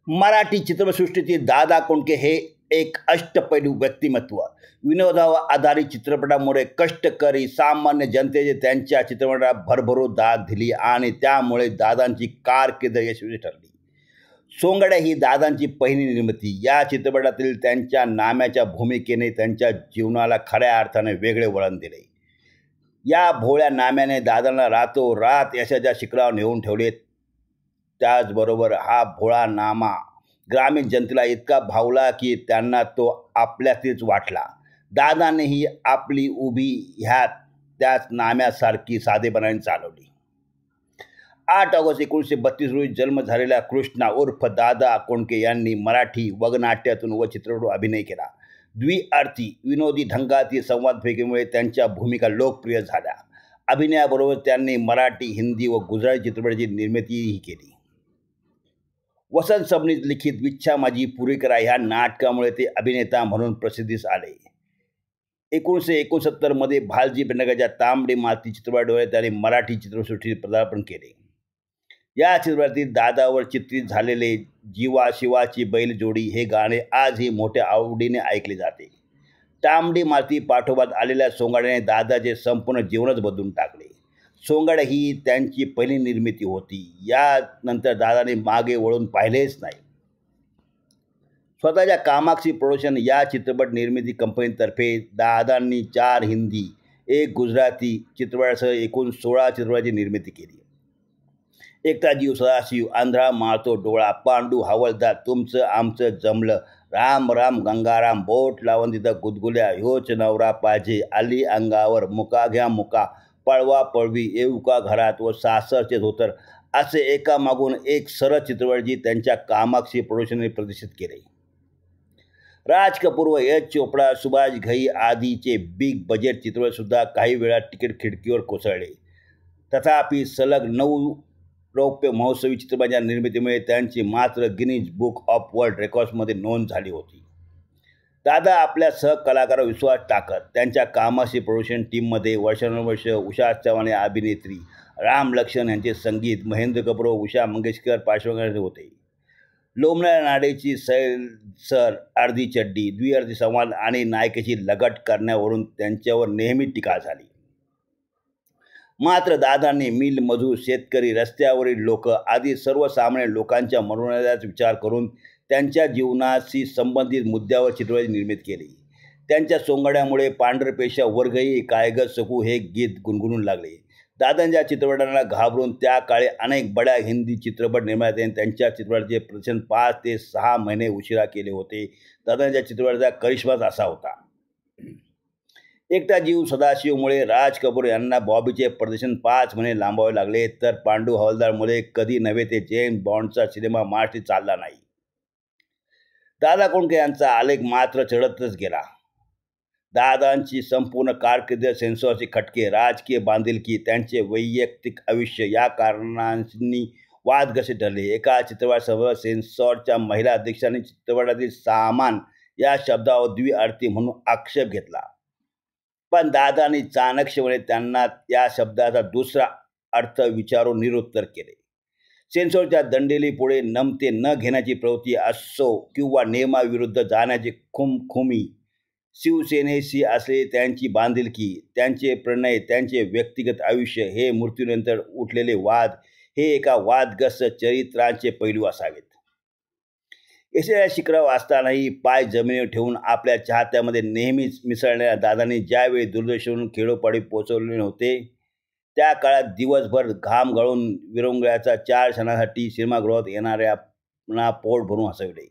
मराठी चित्रपटसृष्टीतील दादा कोंडके हे एक अष्टपैलू व्यक्तिमत्व. विनोदावर आधारित चित्रपटामुळे कष्टकरी सामान्य जनतेने त्यांच्या चित्रपटाला भरभरून दाद दिली आणि त्यामुळे दादांची कारकीर्द यशस्वी ठरली. सोंगाड्या ही दादांची पहिली निर्मिती. या चित्रपटातील त्यांच्या नाम्याच्या भूमिकेने त्यांच्या जीवनाला खऱ्या अर्थाने वेगळे वळण दिले. या भोळ्या नाम्याने दादांना रातोरात यशाच्या शिखरावर नेऊन ठेवले. त्याचबरोबर हा भोळा नामा ग्रामीण जनतेला इतका भावला की त्यांना तो आपल्यातीच वाटला. दादानेही आपली उभी त्याच नाम्यासारखी साधेपणाने चालवली. 8 ऑगस्ट 1932 रोजी जन्म झालेल्या कृष्णा उर्फ दादा कोंडके यांनी मराठी वगनाट्यातून व चित्रपटात अभिनय केला. द्विअर्थी विनोदी ढंगातील संवादफेकीमुळे त्यांच्या भूमिका लोकप्रिय झाल्या. अभिनयाबरोबर त्यांनी मराठी, हिंदी व गुजराती चित्रपटाची निर्मितीही केली. वसंत सबनीस लिखित विच्छा माझी पुरी करा ह्या नाटकामुळे ते अभिनेता म्हणून प्रसिद्धीस आले. 1969 मध्ये भालजी पेडणेकरच्या तांबडी माती चित्रपटाद्वारे त्यांनी मराठी चित्रपटसृष्टीत पदार्पण केले. या चित्रपटातील दादावर चित्रित झालेले जीवा शिवाची बैलजोडी हे गाणे आजही मोठ्या आवडीने ऐकले जाते. तांबडी माती पाठोपाठ आलेल्या सोंगाड्याने दादाचे संपूर्ण जीवनच बदलून टाकले. सोंगाड्या ही त्यांची पहिली निर्मिती होती. यानंतर दादाने मागे वळून पाहिलेच नाही. स्वतःच्या कामाक्षी प्रोडक्शन या चित्रपट निर्मिती कंपनीतर्फे दादांनी 4 हिंदी, 1 गुजराती चित्रपटासह एकूण 16 चित्रपटाची निर्मिती केली. एकटा जीव सदाशिव, आंधळा मारतो डोळा, पांडू हवालदार, तुमचं आमचं जमलं, राम राम गंगाराम, बोट लावून तिथं गुदगुल्या, ह्योच नवरा पाहिजे, आली अंगावर, मुका घ्या मुका, पळवा पळवी, येऊ का घरात व सासरचे धोतर असे एकामागून एक सरळ चित्रपट त्यांच्या कामाक्षी प्रोडक्शनने प्रदर्शित केले. राज कपूर व यश चोपडा, सुभाष घई आदीचे बिग बजेट चित्रपटसुद्धा काही वेळा तिकीट खिडकीवर कोसळले. तथापि सलग 9 रौप्य महोत्सवी चित्रपटाच्या निर्मितीमुळे त्यांची मात्र गिनीज बुक ऑफ वर्ल्ड रेकॉर्ड्समध्ये नोंद झाली होती. दादा आपल्या सहकलाकारावर विश्वास टाकत त्यांच्या कामाशी प्रोडक्शन टीममध्ये वर्षानुवर्ष उषा चव्हाण या अभिनेत्री, राम लक्ष्मण यांचे संगीत, महेंद्र कपूर व उषा मंगेशकर पार्श्वगायक होते. लोमणाऱ्या नाडेची सैलसर, अर्धी चड्डी, द्विअर्थी संवाद आणि नायिकेची लगट करण्यावरून त्यांच्यावर नेहमी टीका झाली. मात्र दादांनी मिल मजूर, शेतकरी, रस्त्यावरील लोक आदी सर्वसामान्य लोकांच्या मनोरंजनाचा विचार करून त्यांच्या जीवनाशी संबंधित मुद्द्यावर चित्रपटाची निर्मिती केली. त्यांच्या सोंगाड्यामुळे पांढरपेशा वर्गही काय ग सकू हे गीत गुणगुणू लागले. दादांच्या चित्रपटांना घाबरून त्या काळी अनेक बड्या हिंदी चित्रपट निर्मात्यांनी त्यांच्या चित्रपटाचे प्रदर्शन 5 ते 6 महिने उशिरा केले होते. दादांच्या चित्रपटाचा करिश्माच असा होता. एकटा जीव सदाशिवमुळे राज कपूर यांना बॉबीचे प्रदर्शन 5 महिने लांबावे लागले, तर पांडू हवालदारमुळे कधी नव्हे ते जेम्स बॉन्डचा सिनेमा महाराष्ट्रात चालला नाही. दादा कोंडके यांचा आलेख मात्र चढतच गेला. दादांची संपूर्ण कारकीर्द सेन्सॉरचे खटके, राजकीय बांधिलकी, त्यांचे वैयक्तिक आयुष्य या कारणांनी वादग्रस्त ठरले. एका चित्रपटासमोर सेन्सॉरच्या महिला अध्यक्षांनी चित्रपटातील सामान या शब्दावर द्विअर्थी म्हणून आक्षेप घेतला. पण दादांनी चाणक्यपणे त्यांना या शब्दाचा दुसरा अर्थ विचारून निरुत्तर केले. सेन्सॉरच्या दंडेलीपुढे नमते न घेण्याची प्रवृत्ती असो किंवा नियमाविरुद्ध जाण्याची खुमखुमी, शिवसेनेशी असलेली त्यांची बांधिलकी, त्यांचे प्रणय, त्यांचे व्यक्तिगत आयुष्य, हे मृत्यूनंतर उठलेले वाद हे एका वादग्रस्त चरित्रांचे पैलू असावेत. यशाच्या शिखरावर असतानाही पाय जमिनीवर ठेवून आपल्या चाहत्यामध्ये नेहमीच मिसळणाऱ्या दादांनी ज्यावेळी दूरदर्शनवरून खेडोपाडी पोचवले होते, त्या काळात दिवसभर घाम गळून विरंगुळ्याचा 4 क्षणासाठी सिनेमागृहात येणाऱ्यांना पोट भरून हसविले.